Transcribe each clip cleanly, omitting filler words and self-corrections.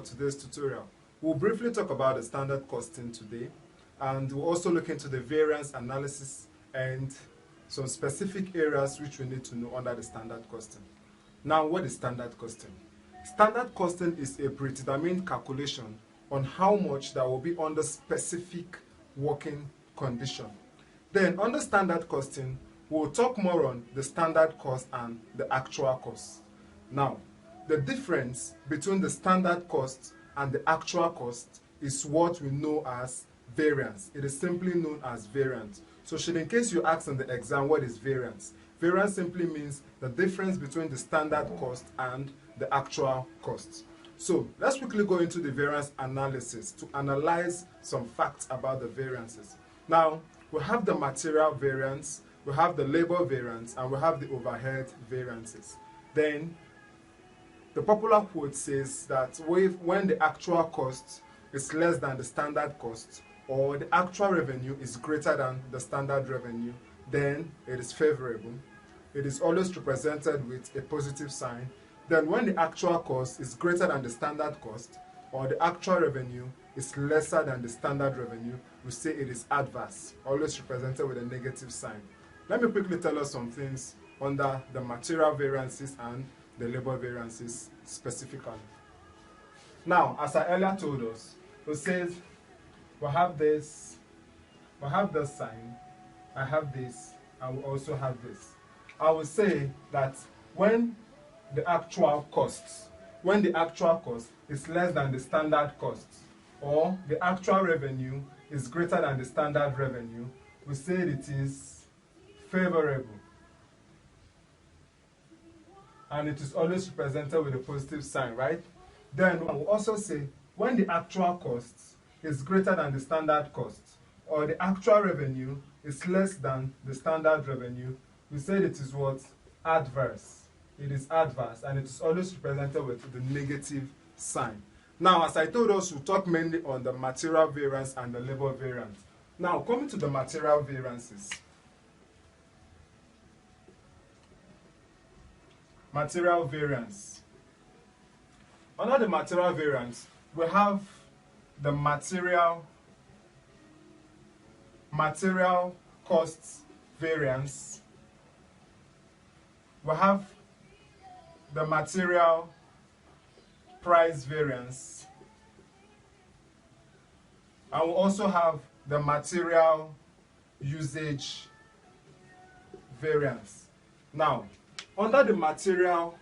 today's tutorial. We'll briefly talk about the standard costing today, and we'll also look into the variance analysis and some specific areas which we need to know under the standard costing. Now, what is standard costing? Standard costing is a predetermined calculation on how much that will be under specific working condition. Then, under standard costing, we'll talk more on the standard cost and the actual cost. Now, the difference between the standard cost and the actual cost is what we know as variance. It is simply known as variance. So should in case you ask in the exam what is variance, variance simply means the difference between the standard cost and the actual cost. So let's quickly go into the variance analysis to analyze some facts about the variances. Now, we have the material variance, we have the labor variance, and we have the overhead variances. Then the popular quote says that when the actual cost is less than the standard cost, or the actual revenue is greater than the standard revenue, then it is favorable. It is always represented with a positive sign. Then when the actual cost is greater than the standard cost, or the actual revenue is lesser than the standard revenue, we say it is adverse, always represented with a negative sign. Let me quickly tell us some things under the material variances and the labor variances specifically. Now, as I earlier told us, it says we have this sign, I have this, I will also have this. I will say that when the actual cost is less than the standard cost, or the actual revenue is greater than the standard revenue, we say it is favorable. And it is always represented with a positive sign, right? Then we will also say when the actual cost is greater than the standard cost, or the actual revenue is less than the standard revenue, we say it is what? Adverse. It is adverse, and it is always represented with the negative sign. Now, as I told us, we'll talk mainly on the material variance and the labor variance. Now, coming to the material variances. Material variance. Under the material variance, we have the material cost variance. We have the material price variance. And we also have the material usage variance. Now, under the material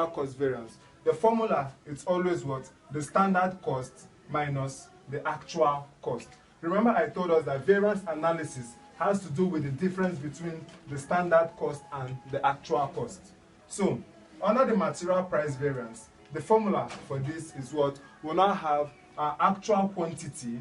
cost variance, the formula is always what? The standard cost minus the actual cost. Remember, I told us that variance analysis has to do with the difference between the standard cost and the actual cost. So, under the material price variance, the formula for this is what? We'll now have our actual quantity,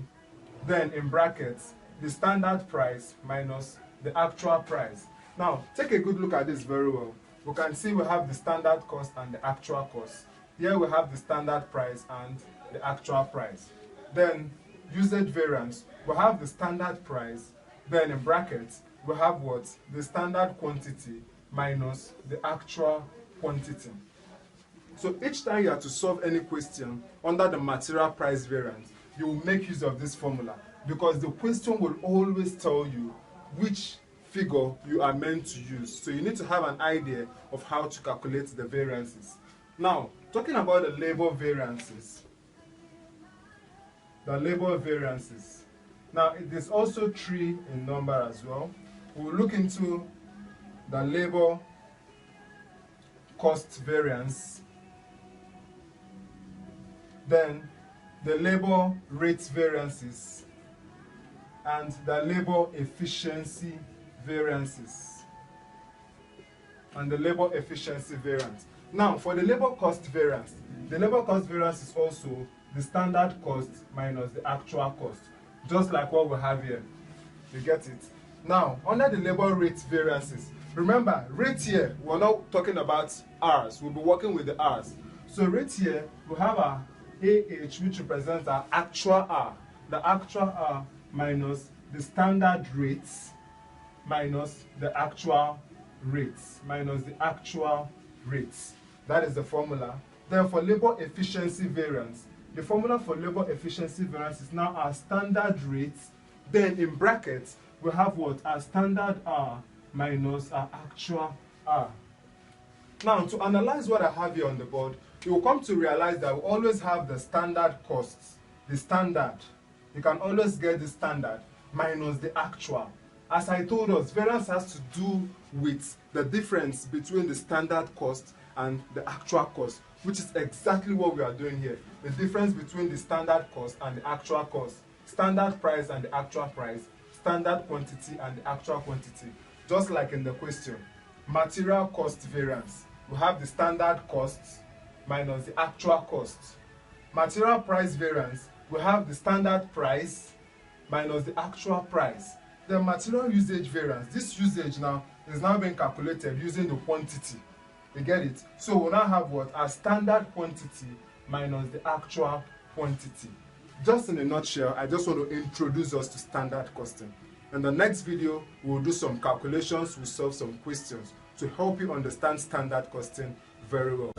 then in brackets, the standard price minus the actual price. Now, take a good look at this very well. We can see we have the standard cost and the actual cost. Here we have the standard price and the actual price. Then, usage variance, we have the standard price, then in brackets, we have what? The standard quantity minus the actual quantity. So each time you have to solve any question under the material price variance, you will make use of this formula, because the question will always tell you which figure you are meant to use. So you need to have an idea of how to calculate the variances. Now, talking about the labor variances. The labor variances. Now, it is also 3 in number as well. We'll look into the labor cost variance, then the labor rate variances, and the labor efficiency variances. Now, for the labor cost variance is also the standard cost minus the actual cost, just like what we have here. You get it? Now, under the labor rate variances, remember, rate here, we're not talking about hours. We'll be working with the hours. So rate here, we have our AH, which represents our actual hour. The actual hour minus the standard rates minus the actual rates minus the actual rates. That is the formula. Then for labor efficiency variance, the formula for labor efficiency variance is now our standard rates. Then in brackets, we have what? Our standard R minus our actual R. Now, to analyze what I have here on the board, you will come to realize that we always have the standard costs. The standard. You can always get the standard minus the actual. As I told us, variance has to do with the difference between the standard cost and the actual cost, which is exactly what we are doing here. The difference between the standard cost and the actual cost. Standard price and the actual price. Standard quantity and the actual quantity. Just like in the question. Material cost variance. We have the standard cost minus the actual cost. Material price variance. We have the standard price minus the actual price. The material usage variance. This usage now is now being calculated using the quantity. You get it? So we'll now have what? A standard quantity minus the actual quantity. Just in a nutshell, I just want to introduce us to standard costing. In the next video, we'll do some calculations, we'll solve some questions to help you understand standard costing very well.